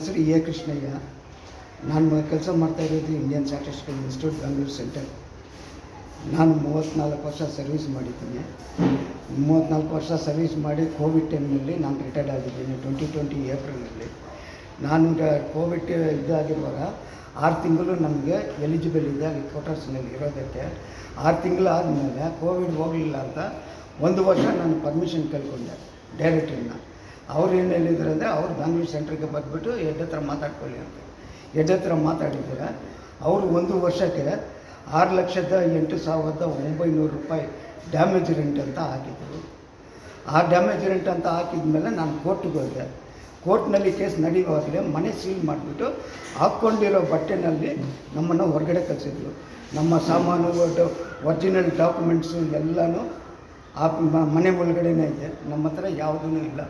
ಹೆಸರು ಎ ಕೃಷ್ಣಯ್ಯ. ನಾನು ಕೆಲಸ ಮಾಡ್ತಾಯಿರೋದು Indian statistical institute Bengaluru centre. ನಾನು 34 ವರ್ಷ ಸರ್ವಿಸ್ ಮಾಡಿದ್ದೀನಿ. 34 ವರ್ಷ ಸರ್ವಿಸ್ ಮಾಡಿ ಕೋವಿಡ್ ಟೈಮ್ನಲ್ಲಿ ನಾನು ರಿಟೈರ್ಡ್ ಆಗಿದ್ದೀನಿ 2020 ಏಪ್ರಿಲಲ್ಲಿ. ನಾನು ಕೋವಿಡ್ ಇದಾಗಿರುವಾಗ 6 ತಿಂಗಳು ನಮಗೆ ಎಲಿಜಿಬಲ್ ಇದೆ ಅಲ್ಲಿ ಕ್ವಾರ್ಟರ್ಸ್ನಲ್ಲಿ ಇರೋದಕ್ಕೆ. 6 ತಿಂಗಳು ಆದಮೇಲೆ ಕೋವಿಡ್ ಹೋಗಲಿಲ್ಲ ಅಂತ 1 ವರ್ಷ ನಾನು ಪರ್ಮಿಷನ್ ಕೇಳ್ಕೊಂಡೆ ಡೈರೆಕ್ಟ್ರನ್ನ. ಅವ್ರು ಏನು ಹೇಳಿದ್ರು ಅಂದರೆ ಅವ್ರು ಬೆಂಗಳೂರು ಸೆಂಟ್ರಿಗೆ ಬಂದುಬಿಟ್ಟು ಹೆಡ್ ಹತ್ರ ಮಾತಾಡ್ಕೊಳ್ಳಿ ಅಂತ. ಹೆಡ್ ಹತ್ರ ಮಾತಾಡಿದ್ದಾರೆ. ಅವರು 1 ವರ್ಷಕ್ಕೆ 6,08,900 ರೂಪಾಯಿ ಡ್ಯಾಮೇಜ್ ರೆಂಟ್ ಅಂತ ಹಾಕಿದರು. ಆ ಡ್ಯಾಮೇಜ್ ರೆಂಟ್ ಅಂತ ಹಾಕಿದ ಮೇಲೆ ನಾನು ಕೋರ್ಟ್ಗೆ ಹೋದೆ. ಕೋರ್ಟ್ನಲ್ಲಿ ಕೇಸ್ ನಡೆಯುವಾಗಲೇ ಮನೆ ಸೀಲ್ ಮಾಡಿಬಿಟ್ಟು ಹಾಕ್ಕೊಂಡಿರೋ ಬಟ್ಟೆನಲ್ಲಿ ನಮ್ಮನ್ನು ಹೊರಗಡೆ ಕಳಿಸಿದ್ರು. ನಮ್ಮ ಸಾಮಾನು ಒರಿಜಿನಲ್ ಡಾಕ್ಯುಮೆಂಟ್ಸು ಎಲ್ಲನೂ ಆ ಮನೆ ಒಳಗಡೆನೇ ಇದೆ. ನಮ್ಮ ಹತ್ರ ಯಾವುದೂ ಇಲ್ಲ.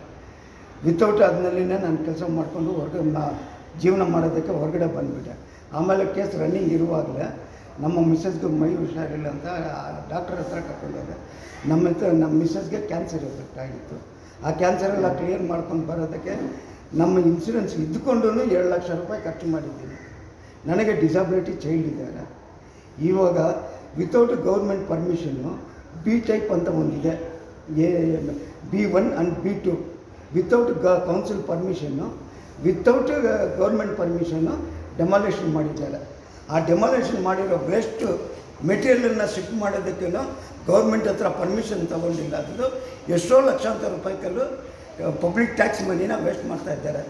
ವಿತೌಟ್ ಅದನ್ನಲ್ಲಿನೇ ನಾನು ಕೆಲಸ ಮಾಡಿಕೊಂಡು ಜೀವನ ಮಾಡೋದಕ್ಕೆ ಹೊರಗಡೆ ಬಂದುಬಿಟ್ಟೆ. ಆಮೇಲೆ ಕೇಸ್ ರನ್ನಿಂಗ್ ಇರುವಾಗಲೇ ನಮ್ಮ ಮಿಸ್ಸಸ್ಗೆ ಮೈ ಹುಷಾರಿಲ್ಲ ಅಂತ ಡಾಕ್ಟರ್ ಹತ್ರ ಕರ್ಕೊಂಡೋದೆ. ನಮ್ಮ ಮಿಸ್ಸಸ್ಗೆ ಕ್ಯಾನ್ಸರ್ ಎಫೆಕ್ಟ್ ಆಗಿತ್ತು. ಆ ಕ್ಯಾನ್ಸರೆಲ್ಲ ಕ್ಲಿಯರ್ ಮಾಡ್ಕೊಂಡು ಬರೋದಕ್ಕೆ ನಮ್ಮ ಇನ್ಶೂರೆನ್ಸ್ ಇದ್ದುಕೊಂಡು 2 ಲಕ್ಷ ರೂಪಾಯಿ ಖರ್ಚು ಮಾಡಿದ್ದೀನಿ. ನನಗೆ ಡಿಸಬಿಲಿಟಿ ಚೈಲ್ಡ್ ಇದ್ದಾರೆ. ಇವಾಗ without government permission B type ಅಂತ ಒಂದಿದೆ, B1 and B2. Without council permission, without government permission demolition ಮಾಡಿದ್ದಾರೆ. ಆ ಡೆಮಾಲಿಷನ್ ಮಾಡಿರೋ ವೇಸ್ಟ್ ಮೆಟೀರಿಯಲನ್ನು ಶಿಫ್ಟ್ ಮಾಡೋದಕ್ಕೇನು ಗೌರ್ಮೆಂಟ್ ಹತ್ರ ಪರ್ಮಿಷನ್ ತೊಗೊಂಡಿಲ್ಲ. ಅದು ಎಷ್ಟೋ ಲಕ್ಷಾಂತರ ರೂಪಾಯಿಕಲ್ಲೂ ಪಬ್ಲಿಕ್ ಟ್ಯಾಕ್ಸ್ ಮನಿನ ವೇಸ್ಟ್ ಮಾಡ್ತಾಯಿದ್ದಾರೆ.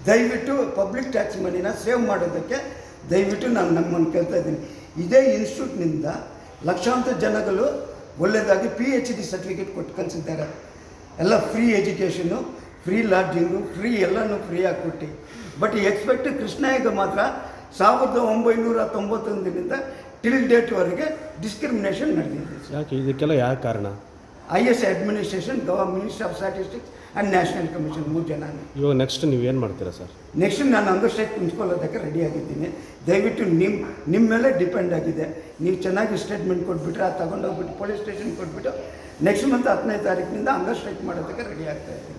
ದಯವಿಟ್ಟು ಪಬ್ಲಿಕ್ ಟ್ಯಾಕ್ಸ್ ಮನಿನ ಸೇವ್ ಮಾಡೋದಕ್ಕೆ ದಯವಿಟ್ಟು ನಾನು ನಮ್ಮನ್ನು ಕೇಳ್ತಾ ಇದ್ದೀನಿ. ಇದೇ ಇನ್ಸ್ಟಿಟ್ಯೂಟ್ನಿಂದ ಲಕ್ಷಾಂತರ ಜನಗಳು ಒಳ್ಳೆಯದಾಗಿ PhD ಸರ್ಟಿಫಿಕೇಟ್ ಕೊಟ್ಟು ಕಲಿಸಿದ್ದಾರೆ. ಎಲ್ಲ free education, free lodging, free ಎಲ್ಲನೂ ಫ್ರೀಯಾಗಿ ಕೊಟ್ಟು. ಬಟ್ ಎಕ್ಸ್ಪೆಕ್ಟ್ ಕೃಷ್ಣಯ್ಯಗೆ ಮಾತ್ರ 1991ರಿಂದ ಟಿಲ್ ಡೇಟ್ವರೆಗೆ ಡಿಸ್ಕ್ರಿಮಿನೇಷನ್ ನಡೆದಿದೆ. ಯಾಕೆ ಇದಕ್ಕೆಲ್ಲ ಯಾವ ಕಾರಣ? IS administration, ministry of statistics and national commission 3 ಜನ. ಇವಾಗ ನೆಕ್ಸ್ಟ್ ನೀವು ಏನು ಮಾಡ್ತೀರಾ ಸರ್? ನೆಕ್ಸ್ಟ್ ನಾನು ಅಂಗಸ್ಟ್ರೈಕ್ ಕುಂತ್ಕೊಳ್ಳೋದಕ್ಕೆ ರೆಡಿಯಾಗಿದ್ದೀನಿ. ದಯವಿಟ್ಟು ನಿಮ್ಮ ಮೇಲೆ ಡಿಪೆಂಡ್ ಆಗಿದೆ. ನೀವು ಚೆನ್ನಾಗಿ ಸ್ಟೇಟ್ಮೆಂಟ್ ಕೊಟ್ಬಿಟ್ರೆ ಅದು ತಗೊಂಡೋಗ್ಬಿಟ್ಟು ಪೊಲೀಸ್ ಸ್ಟೇಷನ್ ಕೊಟ್ಬಿಟ್ಟು ನೆಕ್ಸ್ಟ್ ಮಂತ್ 10ನೇ ತಾರೀಕಿನಿಂದ ಅಂಗಸ್ಟ್ರೈಕ್ ಮಾಡೋದಕ್ಕೆ ರೆಡಿ ಆಗ್ತಾಯಿದ್ದೀನಿ.